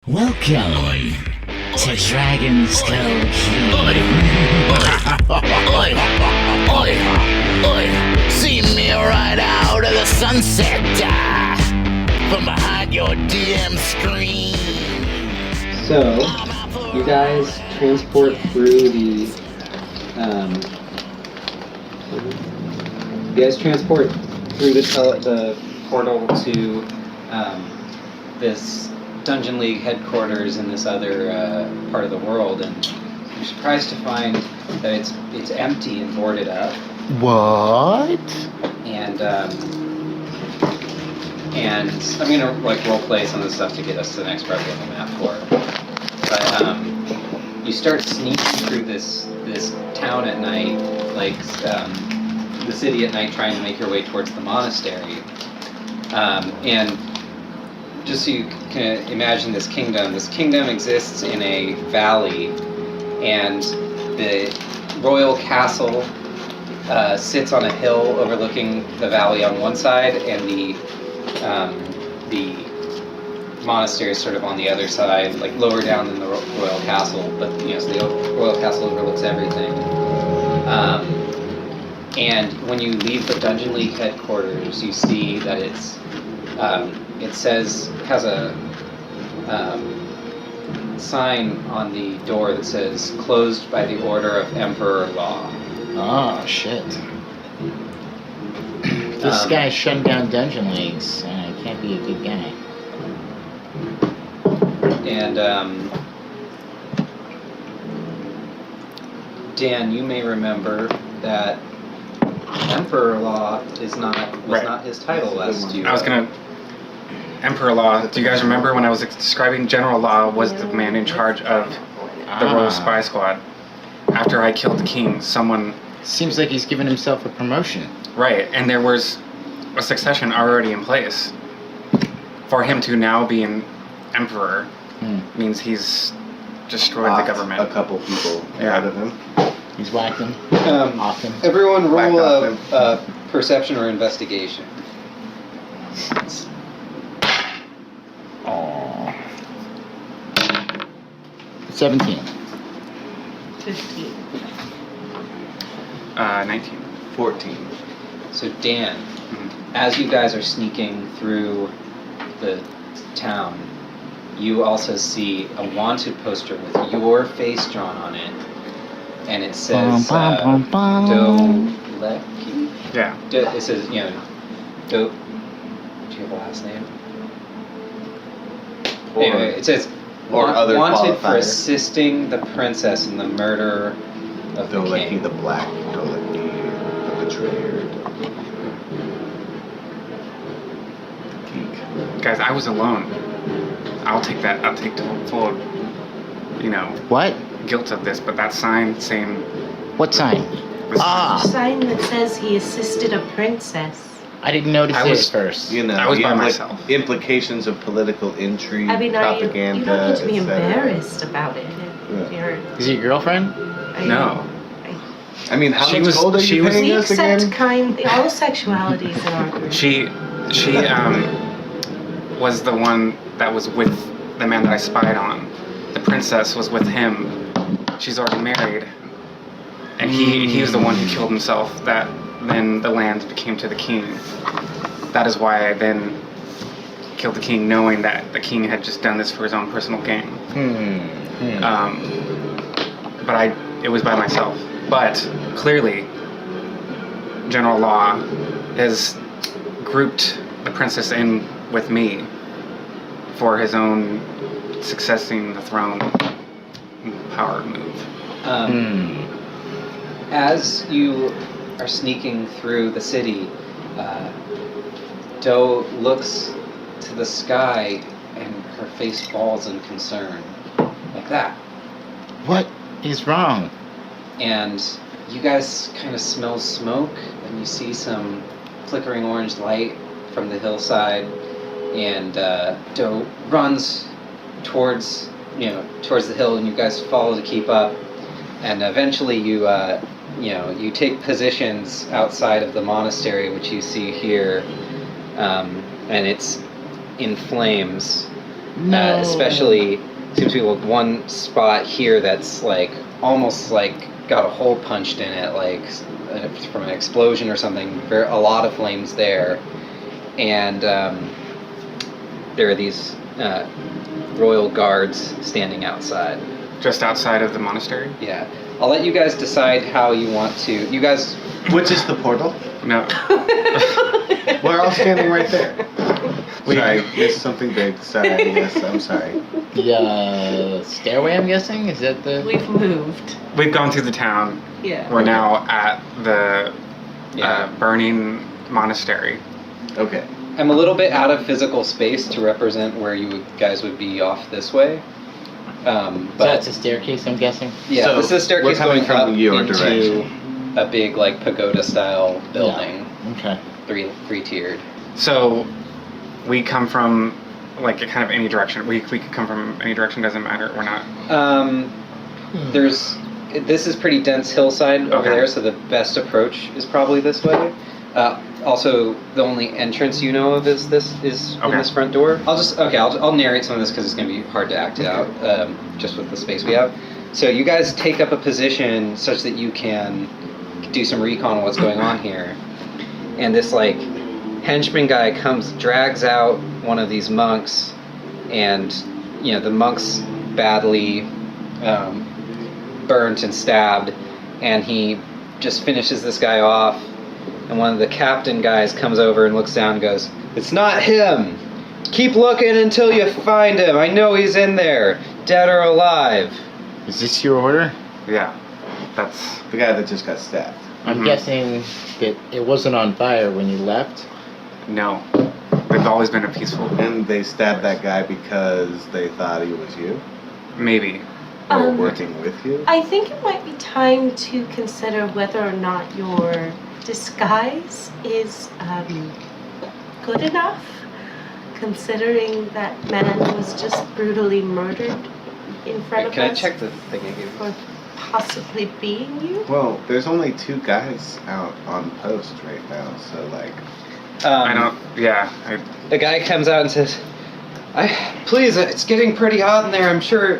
Welcome to DragonSkull Keep. Oi! See me right out of the sunset from behind your DM screen. So, you guys transport through the, the portal to this Dungeon League headquarters in this other part of the world, and you're surprised to find that it's empty and boarded up. What? And I'm gonna roleplay some of the stuff to get us to the next part we have a map for. But you start sneaking through this town at night, the city at night, trying to make your way towards the monastery. And just so you can imagine this kingdom exists in a valley, and the royal castle sits on a hill overlooking the valley on one side, and the monastery is sort of on the other side, like lower down than the royal castle, but so the royal castle overlooks everything. And when you leave the Dungeon League headquarters, you see that has a sign on the door that says "Closed by the order of Emperor Law." Oh, shit. This guy's shutting down Dungeon Leagues. He can't be a good guy. And Dan, you may remember that Emperor Law was not his title last year. Emperor Law. Do you guys remember when I was describing General Law was the man in charge of the Royal Spy Squad? After I killed the king, someone... Seems like he's given himself a promotion. Right, and there was a succession already in place. For him to now be an emperor means he's destroyed the government. A couple people out of him. He's whacked him. Often. Everyone roll a perception or investigation. Aww. 17. 15. 19. 14. So Dan, as you guys are sneaking through the town, you also see a wanted poster with your face drawn on it, and it says Leci. Yeah. It says, do you have a last name? Anyway, it says other wanted for qualifier. assisting the princess in the murder of the king. Leci the Black, Leci the Betrayer, the Geek. Guys, I was alone. I'll take that. I'll take full, What? guilt of this, but that sign saying... What sign? A sign that says he assisted a princess. I didn't notice I it was- at first. I was by myself. Implications of political intrigue, I mean, propaganda, you don't need to be etc. embarrassed about it. If you're, Is he your girlfriend? No. I mean, how She much was- gold are she you was- paying we us accept again? all sexualities in our group. She was the one that was with the man that I spied on. The princess was with him. She's already married. And he was the one who killed himself, that then the land became to the king. That is why I then killed the king, knowing that the king had just done this for his own personal gain. But it was by myself. But clearly, General Law has grouped the princess in with me for his own successing the throne power move. As you are sneaking through the city, Doe looks to the sky and her face falls in concern, like that. What is wrong? And you guys kind of smell smoke, and you see some flickering orange light from the hillside, and Doe runs towards the hill, and you guys follow to keep up, and eventually you take positions outside of the monastery, which you see here, and it's in flames, No. Especially seems to be one spot here that's like almost like got a hole punched in it, like from an explosion or something. A lot of flames there, and there are these royal guards standing outside. Just outside of the monastery? Yeah, I'll let you guys decide how you want to. You guys, Which is the portal? No. We're all standing right there. Sorry, missed something big. Sorry, yes, I'm sorry. The stairway, I'm guessing? Is that the... We've moved. We've gone through the town. Yeah. We're now at the Yeah. burning monastery. Okay. I'm a little bit out of physical space to represent where you guys would be off this way. So But that's a staircase, I'm guessing? yeah, So this is a staircase we're coming going from up your into direction. a big like pagoda style building, Okay. three tiered. So we come from like a kind of any direction. We could come from any direction, doesn't matter. We're not. This is pretty dense hillside over Okay. there, so the best approach is probably this way. Also, the only entrance you know of is in Okay. this front door. I'll narrate some of this because it's going to be hard to act out just with the space we have. So you guys take up a position such that you can do some recon on what's going on here. And this like henchman guy drags out one of these monks, and the monk's badly burnt and stabbed, and he just finishes this guy off. And one of the captain guys comes over and looks down and goes, "It's not him! Keep looking until you find him! I know he's in there, dead or alive!" Is this your order? Yeah. That's. The guy that just got stabbed. I'm Mhm. guessing that it wasn't on fire when you left. No. We've always been a peaceful. And they stabbed that guy because they thought he was you? Maybe. Or working with you? I think it might be time to consider whether or not your disguise is good enough, considering that man was just brutally murdered in front of Can I us check the thing I gave you? for possibly being you. Well, there's only 2 guys out on post right now, so like... I don't. Yeah. The guy comes out and says, "Please, it's getting pretty hot in there. I'm sure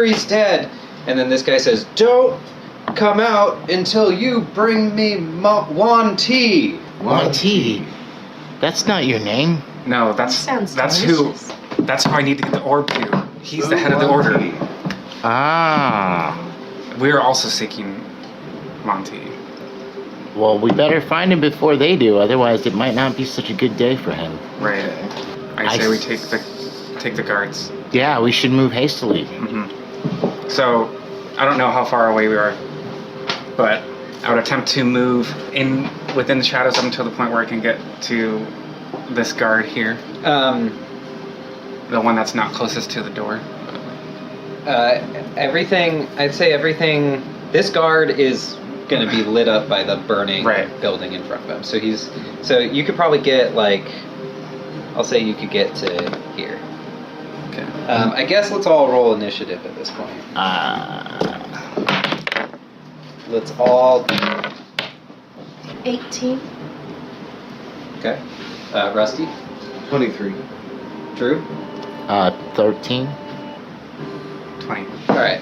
he's dead." And then this guy says, "Don't come out until you bring me Wan tea." Monty. That's not your name. No. That's Sounds who. delicious. That's who I need to get the orb to. He's the head of the order. Ah. We're also seeking Monty. Well, we better find him before they do, otherwise it might not be such a good day for him. Right. I say we take the guards. Yeah, we should move hastily. Mm-hmm. So, I don't know how far away we are, but I would attempt to move within the shadows up until the point where I can get to this guard here, the one that's not closest to the door. I'd say everything. This guard is going to be lit up by the burning Right. building in front of him. So you could probably get I'll say you could get to here. Okay. I guess let's all roll initiative at this point. Let's all. 18. Okay. Rusty, 23. Drew. 13. 20. All right.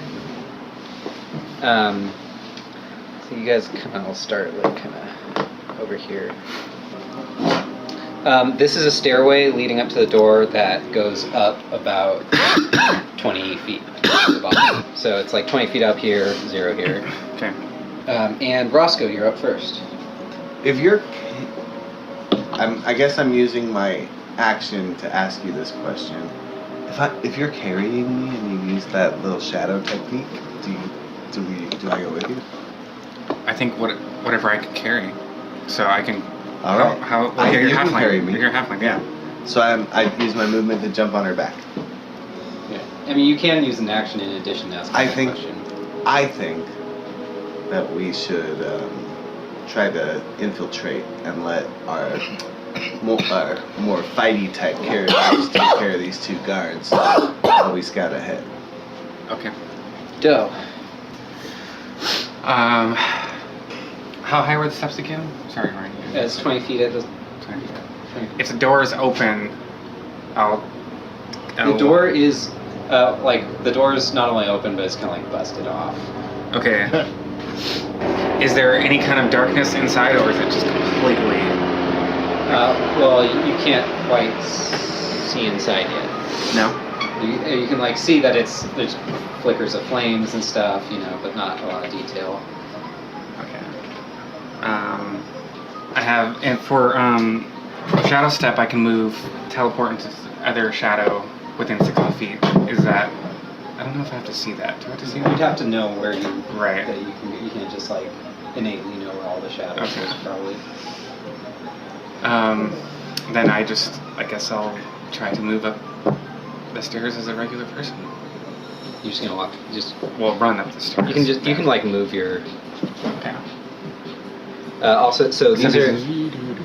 So you guys kind of all start kind of over here. This is a stairway leading up to the door that goes up about 20 feet to the bottom. So it's like 20 feet up here, 0 here. Okay. And Roscoe, you're up first. If you're... I guess I'm using my action to ask you this question. If you're carrying me and you use that little shadow technique, do I go with you? I think whatever I can carry, so I can. All right. You're you can halfling. carry me. You're halfling. Yeah. So I use my movement to jump on her back. Yeah. I mean, you can use an action in addition to asking that question. I think that we should try to infiltrate and let our more fighty type characters take care of these 2 guards while we scout ahead. Okay. Doe. How high were the steps again? Sorry, Ryan. It's 20 feet at the... Sorry. If the door is open, I'll The door is, the door is not only open, but it's kind of like busted off. Okay. Is there any kind of darkness inside, or is it just completely... Well, you can't quite see inside yet. No? You can like see that there's flickers of flames and stuff, but not a lot of detail. Okay. I have, and for shadow step, I can move, teleport into other shadow within 60 feet. Is that? I don't know if I have to see that. Do I have to see that? You'd have to know where you. Right. That you can't just like innately know where all the shadows Okay. is probably. Then I guess I'll try to move up the stairs as a regular person. You're just gonna walk. Run up the stairs. You can like move your. Okay. Also, so these are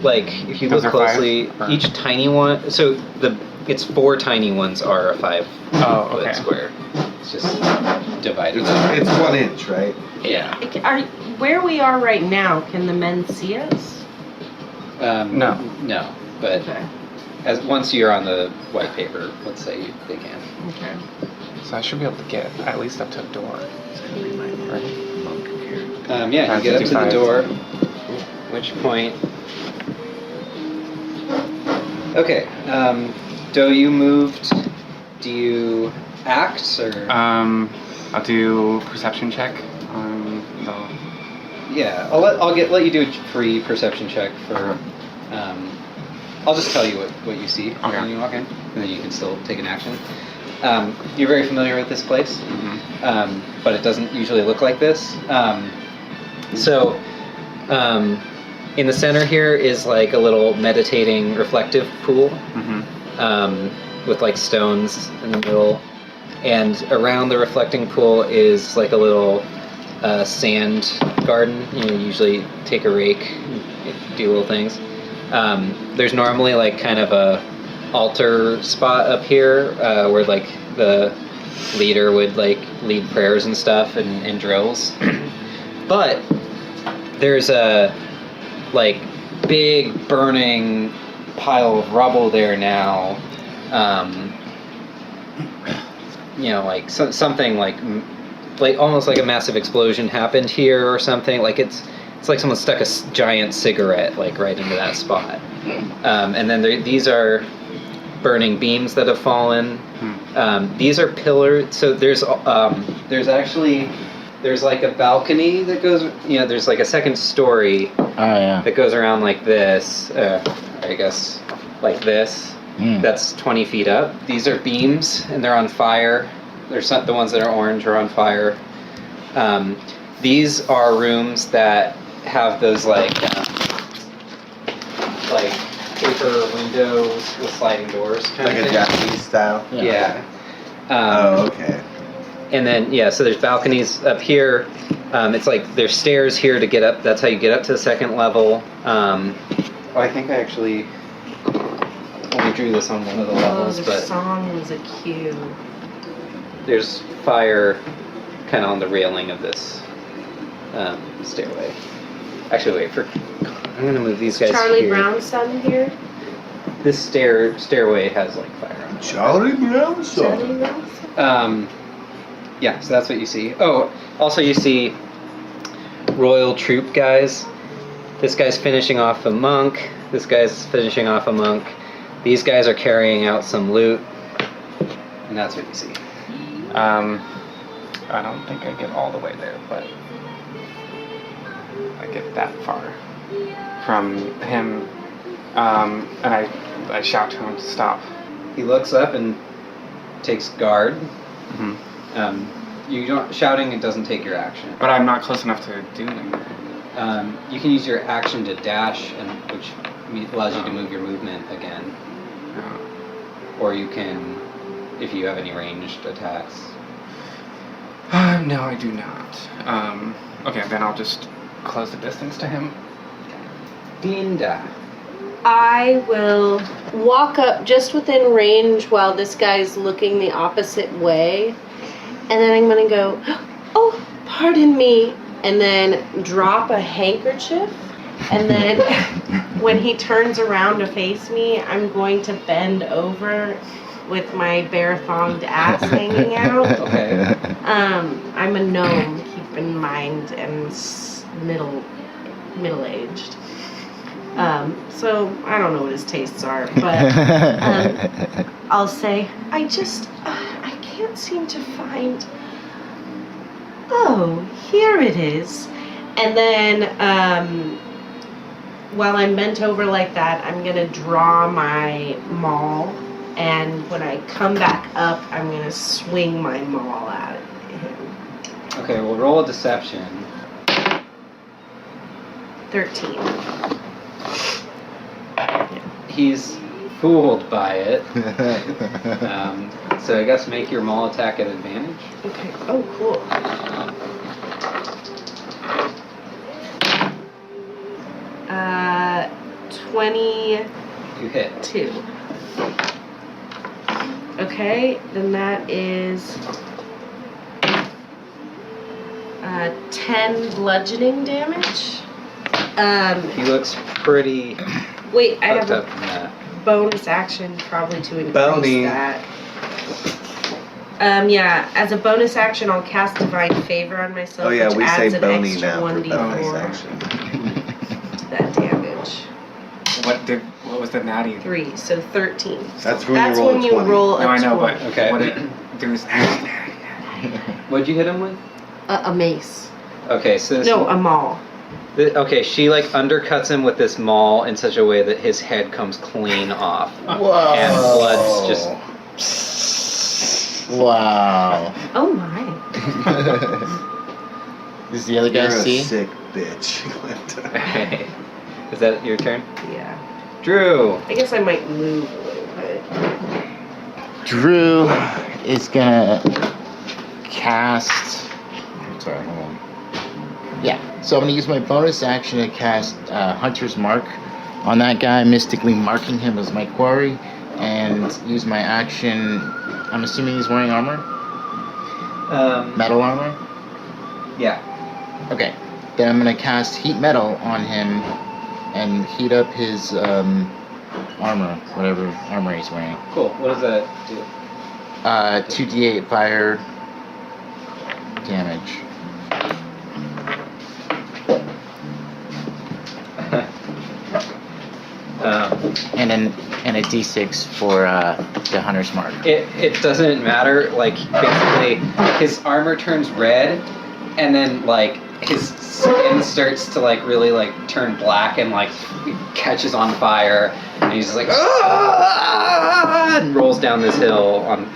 like if you Those look are closely, 5? Or- each tiny one. So it's 4 tiny ones are a 5 Oh, okay. foot square. It's just divided. up. It's 1 inch, right? Yeah. Where we are right now, can the men see us? No. No, but as once you're on the white paper, let's say they can. Okay. So I should be able to get at least up to a door. Right? Yeah, you get up to the 55. door. Which point? Okay. Doe, you moved. Do you act or? I'll do perception check. Yeah, I'll let you do a free perception check for. I'll just tell you what you see when you walk in, and then you can still take an action. You're very familiar with this place, but it doesn't usually look like this. In the center here is like a little meditating reflective pool with like stones in the middle, and around the reflecting pool is like a little sand garden. You usually take a rake and do little things. There's normally like kind of a altar spot up here where like the leader would like lead prayers and stuff and drills. But there's a like big burning pile of rubble there now. Like something like almost like a massive explosion happened here or something. Like it's like someone stuck a giant cigarette like right into that spot. And then these are burning beams that have fallen. These are pillars. So there's like a balcony that goes. There's like a second story. That goes around like this. I guess like this. That's 20 feet up. These are beams and they're on fire. The ones that are orange are on fire. These are rooms that have those like paper windows with sliding doors. Like a Japanese style? Yeah. Okay. And then, so there's balconies up here. It's like there's stairs here to get up. That's how you get up to the second level. I think I actually only drew this on one of the levels, the but song was a cue. there's fire kind of on the railing of this stairway. Actually, I'm going to move these guys Charlie here. Brown's son here? This stairway has like fire on it. Charlie Brown's Charlie son. Brown's son? Yeah, so that's what you see. Oh, also you see royal troop guys. This guy's finishing off a monk. This guy's finishing off a monk. These guys are carrying out some loot. And that's what you see. I don't think I get all the way there, but I get that far from him, and I shout to him to stop. He looks up and takes guard. Mm-hmm. You don't shouting. It doesn't take your action. But I'm not close enough to do anything. You can use your action to dash, which allows you to move your movement again. Or you can, if you have any ranged attacks. No, I do not. Okay, then I'll just close the distance to him. Dinda. I will walk up just within range while this guy's looking the opposite way. And then I'm going to go, oh, pardon me. And then drop a handkerchief. And then when he turns around to face me, I'm going to bend over with my bare-thonged ass hanging out. Okay. I'm a gnome, keep in mind, and middle-aged. So I don't know what his tastes are, but I'll say I can't seem to find. Oh, here it is. And then while I'm bent over like that, I'm gonna draw my maul, and when I come back up, I'm gonna swing my maul at him. Okay, well, roll a deception. 13. He's fooled by it. So I guess make your maul attack at advantage. Okay. Oh, cool. 22. You hit. Okay, then that is 10 bludgeoning damage. He looks pretty Wait, I have fucked up a from that. bonus action probably to increase Bony. that. Yeah, as a bonus action, I'll cast Divine Favor on myself, Oh yeah, which we adds say an bony extra now for 1d4 bonus action. to that damage. What was the natty? 3, so 13. That's when That's you roll when a you 20. roll a No, I know, 20. but Okay. what it do is What'd you hit him with? A mace. Okay, so this No, a maul. okay, she like undercuts him with this maul in such a way that his head comes clean off. Whoa. And blood's just Wow. Oh my. Does the other guy You're a see? sick bitch. Okay. Is that your turn? Yeah. Drew! I guess I might move a little bit. Drew is gonna cast. Sorry, hold on. Yeah, so I'm gonna use my bonus action to cast Hunter's Mark on that guy, mystically marking him as my quarry, and use my action. I'm assuming he's wearing armor? Metal armor? Yeah. Okay. Then I'm gonna cast Heat Metal on him and heat up his armor, whatever armor he's wearing. Cool. What does that do? 2d8 fire damage. And a d6 for the Hunter's Mark. It doesn't matter. Like, basically, his armor turns red, and then, like, his skin starts to, like, really, like, turn black and, like, catches on fire. And he's just like, "Ah!" and rolls down this hill on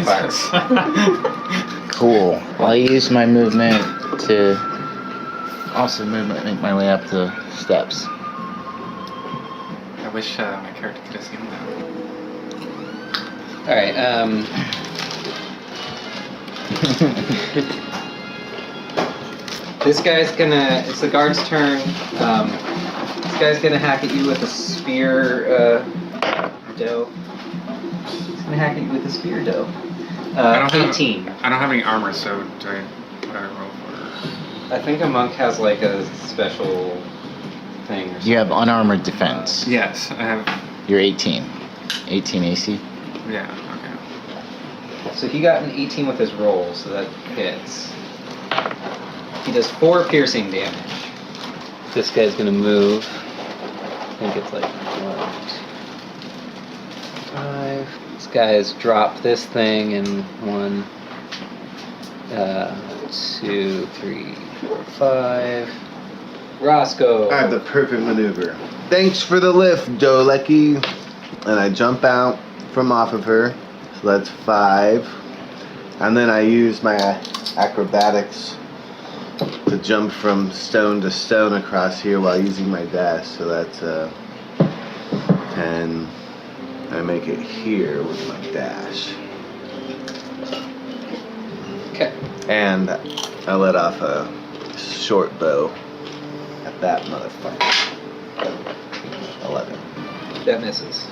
fire. Cool. I'll use my movement to also make my way up the steps. I wish my character could have seen that. Alright, this guy's gonna, it's the guard's turn. This guy's gonna hack at you with a spear, dough. He's gonna hack at you with a spear dough. 18. I don't have any armor, so what do I roll for? I think a monk has like a special thing or something. You have unarmored defense. Yes, I have. You're 18. 18 AC. Yeah. Okay. So he got an 18 with his roll, so that hits. He does 4 piercing damage. This guy's gonna move. I think it's like 1, 2, 5. This guy has dropped this thing in 1, 2, 3, 4, 5. Roscoe. I have the perfect maneuver. Thanks for the lift, Leci. And I jump out from off of her. So that's 5. And then I use my acrobatics to jump from stone to stone across here while using my dash. So that's 10. I make it here with my dash. Okay. And I let off a short bow at that motherfucker. 11. That misses.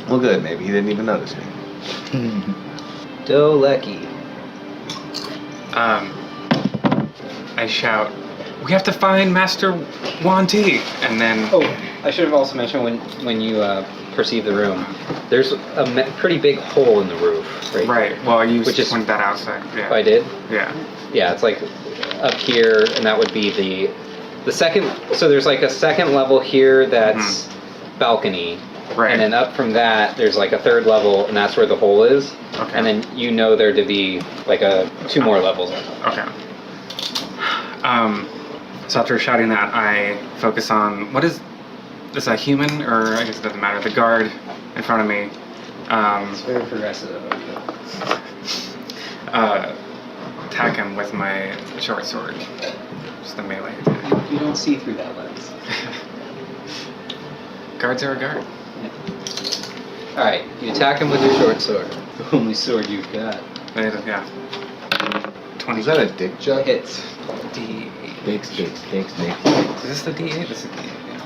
Well, good. Maybe he didn't even notice me. Dolecki. I shout, we have to find Master Wanti. And then, Oh, I should have also mentioned when you perceive the room, there's a pretty big hole in the roof. right, well, you Which is- pointed that out, so, yeah. Oh, I did? Yeah. Yeah, it's like up here, and that would be the second. So there's like a second level here that's balcony, Right. and then up from that there's like a third level, and that's where the hole is. Okay. And then you know there to be like two more levels. Okay. So after shouting that, I focus on what is this, a human, or I guess it doesn't matter. The guard in front of me. It's very progressive. Attack him with my short sword. Just a melee attack. You don't see through that lens. Guards are a guard. All right, you attack him with your short sword. The only sword you've got. Yeah. 20. Is that a dick joke? Hits. D8. Dicks. Is this the D8? This is the D8. Yeah.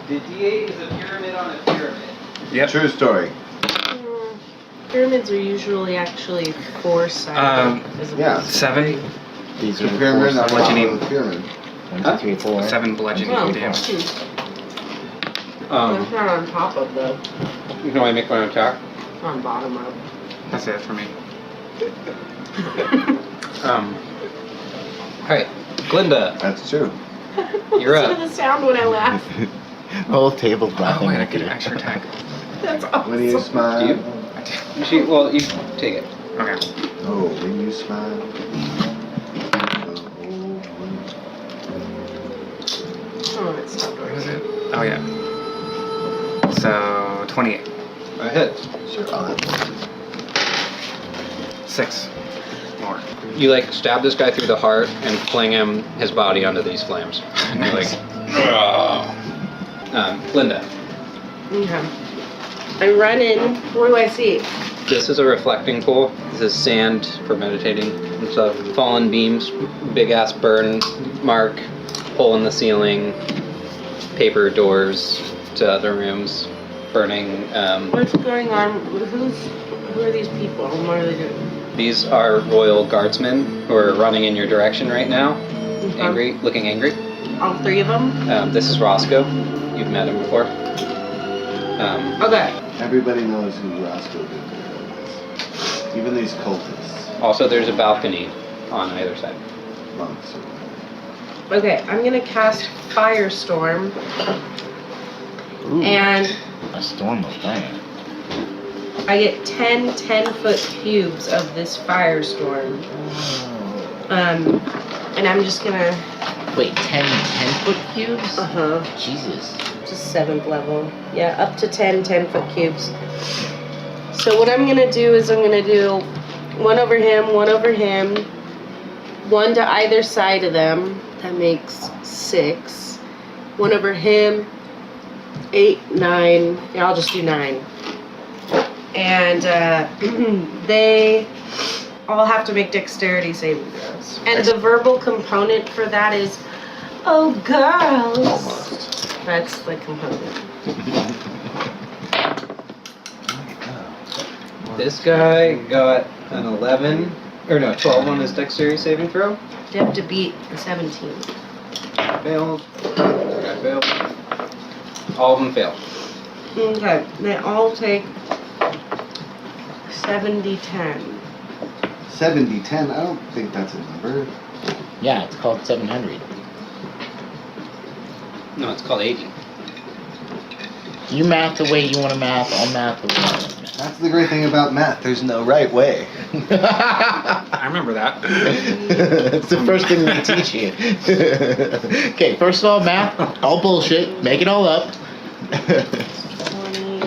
The D8 is a pyramid on a pyramid. Yep. True story. Pyramids are usually actually four-sided. as yeah. opposed to 7. three. These The are pyramid, the I'm four not bludgeoning. with the pyramid. 1, 2, 3, 4. 7 bludgeoning Oh, damage. It's not on top of the, You can only make one attack. on bottom of. That's it for me. All right, Glinda, That's true. You're Listen up. to the sound when I laugh. Whole table's Oh laughing. wait, I at get you. an extra attack. That's awesome. When you smile. Do you? Well, you take it. Okay. Oh, when you smile. Oh, it's not What was working. it? Oh yeah. So 28. A hit. Sure, I'll have 6 more. You like stab this guy through the heart and fling his body onto these flames. And you're like, Glinda, Okay. I run in. What do I see? this is a reflecting pool. This is sand for meditating. It's fallen beams, big ass burn mark, hole in the ceiling, paper doors to other rooms, burning. What's going on? Who are these people? And what are they doing? These are royal guardsmen who are running in your direction right now, Okay. angry, looking angry. All three of them? This is Roscoe. You've met him before. Okay. Everybody knows who Roscoe is. Even these cultists. Also, there's a balcony on either side. Monks. Okay, I'm gonna cast Firestorm. Ooh, And a storm of fire. I get 10 10-foot cubes of this Firestorm. And I'm just gonna... Wait, 10-foot cubes? Uh-huh. Jesus. Just 7th level. Yeah, up to 10 10-foot cubes. So what I'm gonna do is I'm gonna do one over him, one to either side of them. That makes 6. One over him, 8, 9. Yeah, I'll just do 9. And they all have to make dexterity saving throws. And the verbal component for that is, oh girls. Almost. That's the component. This guy got an 11, or no, 12 on his dexterity saving throw. You have to beat a 17. Failed. Guy failed. All of them failed. Okay, they all take 70-10. 70-10, I don't think that's a number. Yeah, it's called 700. No, it's called 80. You math the way you want to math, I'll math the way I want to math. That's the great thing about math. There's no right way. I remember that. It's the first thing they teach you. Okay, first of all, math, all bullshit. Make it all up. 20.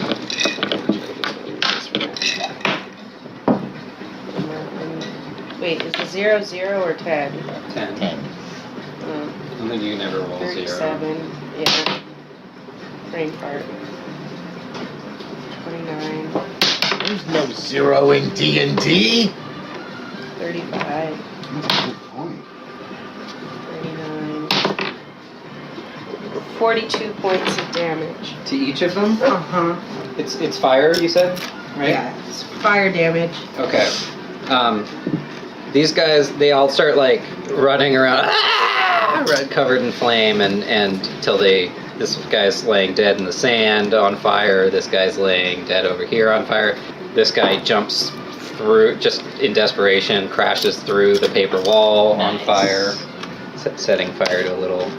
Wait, is it 0, 0, or 10? 10. 10. I don't think you can ever roll 0. 37. Yeah. Brain fart. 29. There's no zero in D&D. 35. That's a good point. 39. 42 points of damage. To each of them? Uh-huh. It's fire, you said? Right? Yeah, it's fire damage. Okay. These guys, they all start like running around. Ah! covered in flame, and till this guy's laying dead in the sand on fire. This guy's laying dead over here on fire. This guy jumps through, just in desperation, crashes through the paper wall on fire, setting fire to a little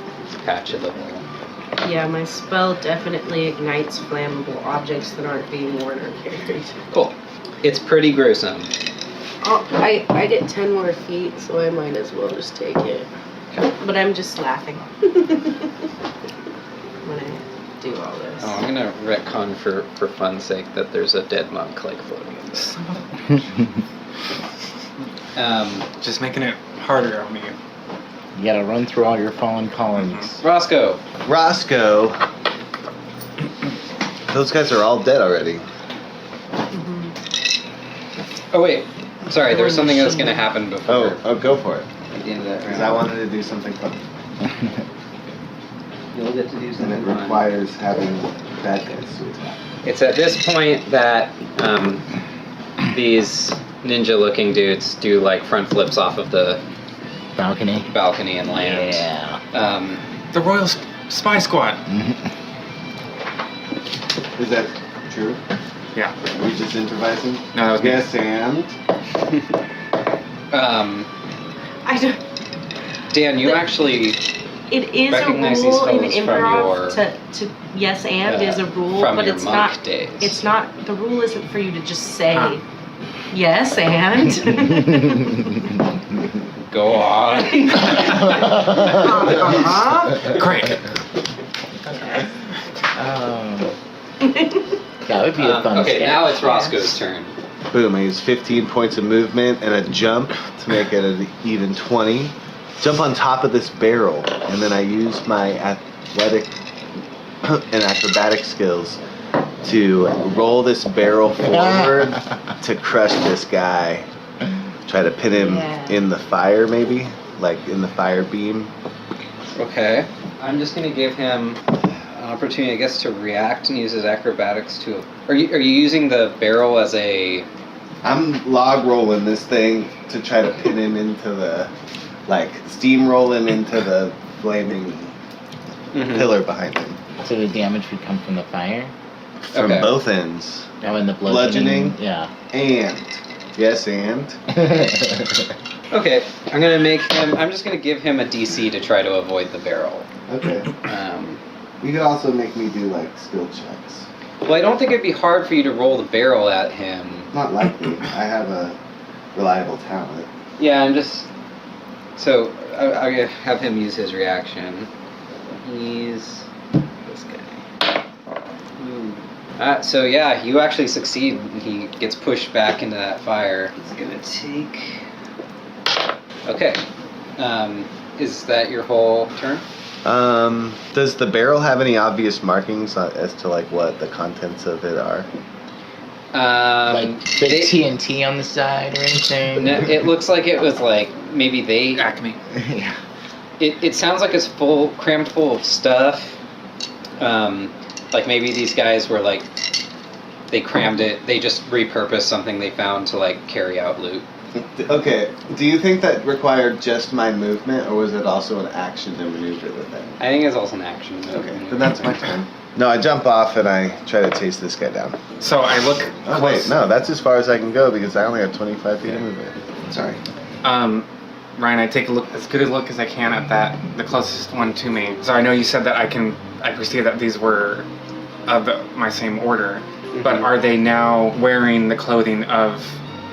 patch of the wall. Yeah, my spell definitely ignites flammable objects that aren't being worn or carried. Cool. It's pretty gruesome. Oh, I get 10 more feet, so I might as well just take it. But I'm just laughing when I do all this. Oh, I'm gonna retcon for fun's sake that there's a dead monk like floating in this. Just making it harder on me. You gotta run through all your fallen colonies. Roscoe. Roscoe. Those guys are all dead already. Oh wait, sorry. There was something that was gonna happen before. Oh, go for it. At the end of that Because round. I wanted to do something fun. You'll get to do And something it fun. requires having bad guys to attack. It's at this point that these ninja-looking dudes do like front flips off of the Balcony. balcony and land. Yeah. The Royal Spy Squad. Is that true? Yeah. Are we just improvising? No, that was me. Yes, and? I don't. Dan, you actually It is a Recognize these rule in fellows from improv your, to yes and is a rule, from but your it's monk not. days. It's not. The rule isn't for you to just say Huh. yes and. Go on. Great. That would be a fun okay, sketch. now it's Roscoe's turn. Boom, I use 15 points of movement and a jump to make it an even 20. Jump on top of this barrel, and then I use my athletic and acrobatic skills to roll this barrel forward to crush this guy. Try to pin him in the fire, maybe? Like in the fire beam. Okay. I'm just gonna give him an opportunity, I guess, to react and use his acrobatics to. Are you using the barrel as a? I'm log rolling this thing to try to pin him into the, like, steamroll him into the flaming pillar behind him. So the damage would come from the fire? From Okay. both ends. Oh, and the bludgeoning? Bludgeoning? Yeah. And. Yes, and. Okay. I'm just gonna give him a DC to try to avoid the barrel. Okay. You could also make me do, like, skill checks. Well, I don't think it'd be hard for you to roll the barrel at him. Not likely. I have a reliable talent. Yeah, I'm just. So I have him use his reaction. He's this guy. So yeah, you actually succeed. He gets pushed back into that fire. He's gonna take. Okay. Is that your whole turn? Does the barrel have any obvious markings as to, like, what the contents of it are? Like big they- TNT on the side or anything? No, it looks like it was like maybe they. Acme. Yeah. It sounds like it's crammed full of stuff. Like maybe these guys were like, they crammed it. They just repurposed something they found to like carry out loot. Okay, do you think that required just my movement, or was it also an action to maneuver with it? I think it's also an action. Okay, then that's my turn. No, I jump off and I try to chase this guy down. So I look Oh, close. wait, no, that's as far as I can go because I only have 25 feet of movement. Sorry. Ryan, I take a look, as good a look as I can at the closest one to me. So I know you said that I perceive that these were of my same order, but are they now wearing the clothing of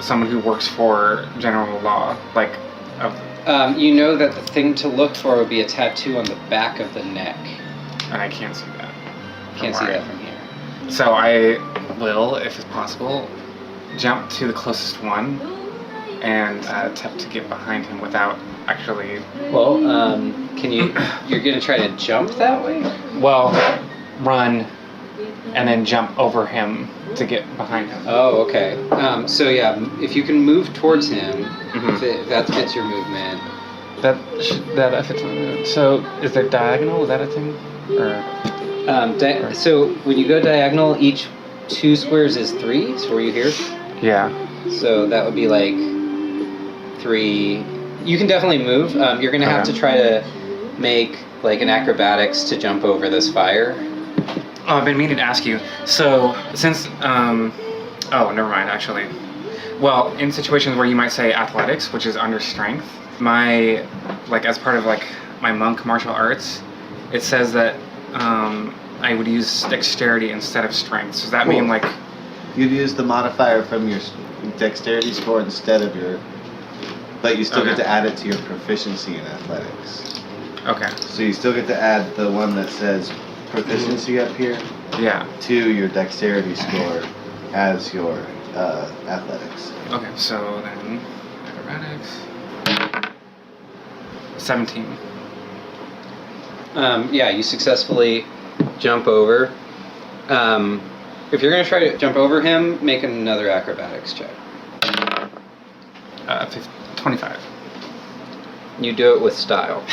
someone who works for general law, like of? You know that the thing to look for would be a tattoo on the back of the neck. And I can't see that. Can't see that from here. So I will, if it's possible, jump to the closest one and attempt to get behind him without actually. Well, can you? You're gonna try to jump that way? Well, run and then jump over him to get behind him. Oh, okay. So yeah, if you can move towards him, Mhm. if that fits your movement. That fits on it. So is there diagonal? Is that a thing? Or So when you go diagonal, each 2 squares is 3. So were you here? yeah. So that would be like 3. You can definitely move. You're gonna have to try to make like an acrobatics to jump over this fire. Oh, I've been meaning to ask you. So, since, oh, never mind, actually. Well, in situations where you might say athletics, which is under strength, as part of, my monk martial arts, it says that, I would use dexterity instead of strength. So does that mean, You'd use the modifier from your dexterity score instead of your... But you still get to add it to your proficiency in athletics. Okay. So you still get to add the one that says proficiency up here to your dexterity score as your athletics. Okay, so then acrobatics. 17. You successfully jump over. If you're going to try to jump over him, make another acrobatics check. 25. You do it with style.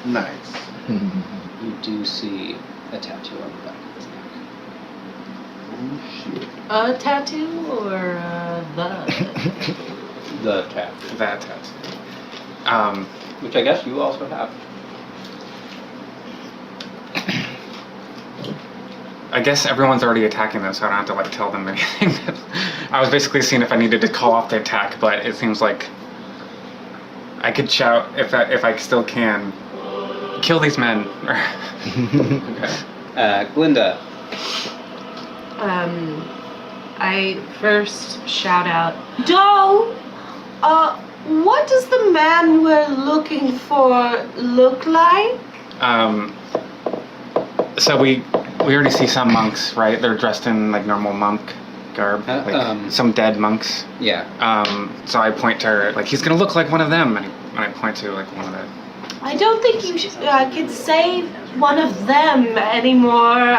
Nice. You do see a tattoo on the back of his neck. Oh, shit. A tattoo or the? The tattoo. That tattoo. Which I guess you also have. I guess everyone's already attacking them, so I don't have to tell them anything. I was basically seeing if I needed to call off the attack, but it seems like I could shout if I still can. Kill these men. Okay. Glinda. I first shout out, "Doe! What does the man we're looking for look like?" So we already see some monks, right? They're dressed in normal monk garb, some dead monks. Yeah. So I point to her, he's gonna look like one of them, and I point to one of the. I don't think you can say one of them anymore.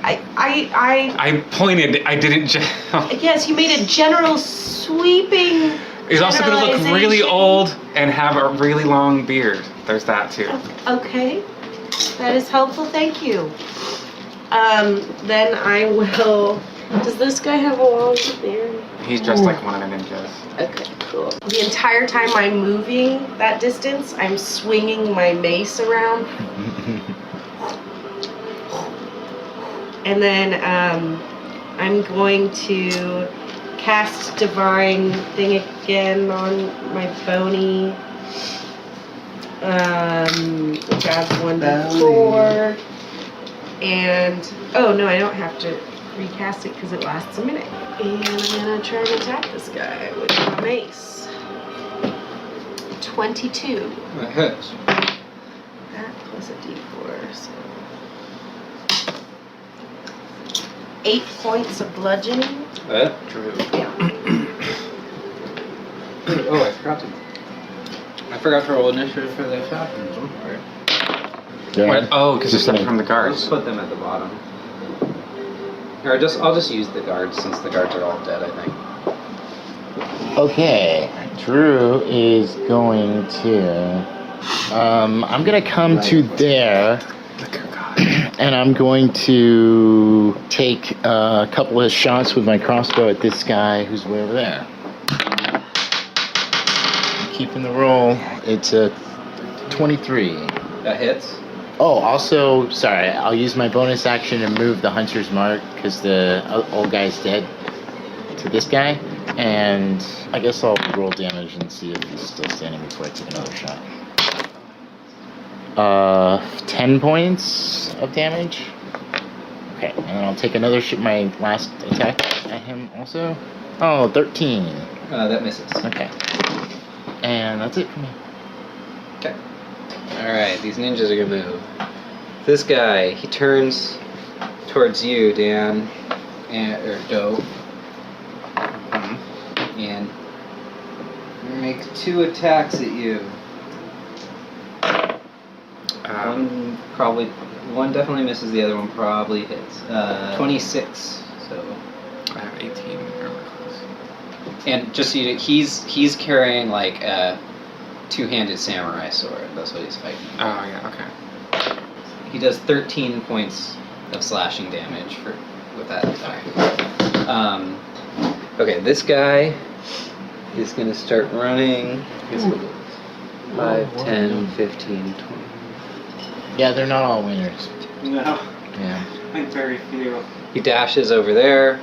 I pointed. I didn't. Yes, you made a general sweeping. He's also gonna look really old and have a really long beard. There's that too. Okay, that is helpful. Thank you. Then I will. Does this guy have a long beard? He's dressed like one of the ninjas. Okay, cool. The entire time I'm moving that distance, I'm swinging my mace around. And then I'm going to cast Divine Thing again on my bony. Which adds 1d4. And, oh no, I don't have to recast it because it lasts a minute. And I'm gonna try and attack this guy with my mace. 22. That hits. That plus a d4, so 8 points of bludgeoning. True. Yeah. Oh, I forgot to roll initiative for the assassins. I'm sorry. What? Oh, because you're starting from the Let's guards. put them at the bottom. Or I'll just use the guards since the guards are all dead, I think. Okay, Drew is going to. I'm gonna come to there, and I'm going to take a couple of shots with my crossbow at this guy who's way over there. I'm keeping the roll. It's a 23. That hits. Oh, also, sorry, I'll use my bonus action to move the hunter's mark because the old guy's dead to this guy. And I guess I'll roll damage and see if he's still standing before I take another shot. 10 points of damage. Okay, and then I'll take another my last attack at him also. Oh, 13. That misses. Okay. And that's it for me. Okay. Alright, these ninjas are gonna move. This guy, he turns towards you, Dan, or Doe. And make 2 attacks at you. One definitely misses, the other one probably hits. 26, so. I have 18 armor class. And just so you know, he's carrying like a 2-handed samurai sword. That's what he's fighting. Oh yeah, okay. He does 13 points of slashing damage with that attack. Okay, this guy is gonna start running. 5, Oh, 10, wow. 15, 20. Yeah, they're not all winners. No, Yeah. I think very few. He dashes over there.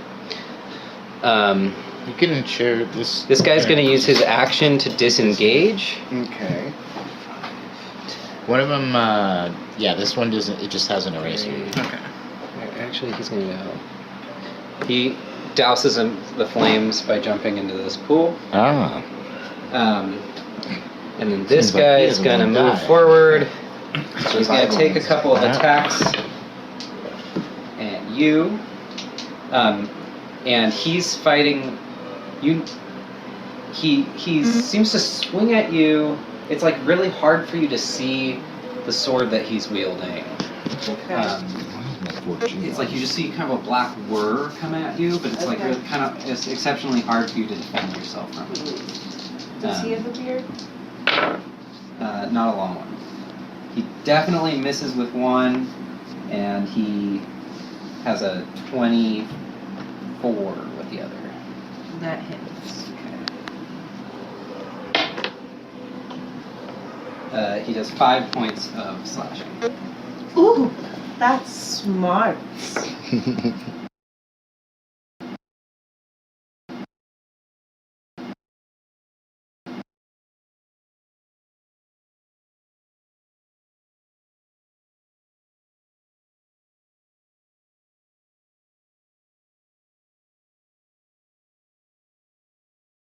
You can ensure this. This guy's going to use his action to disengage. Okay. One of them, yeah, this one doesn't, it just has an eraser. Okay. Actually, he's going to go. He douses the flames by jumping into this pool. Ah. And then this Seems like guy he is doesn't going to wanna move die. forward. So he's going to take a couple of Yeah. attacks at you. And he's fighting you. He seems to swing at you. It's like really hard for you to see the sword that he's wielding. Okay. It's like you just see kind of a black whir come at you, but it's like Okay. really kind of it's exceptionally hard for you to defend yourself from it. Does he have a beard? Not a long one. He definitely misses with one, and he has a 24 with the other. That hits. He does 5 points of slashing. Ooh, that's smart.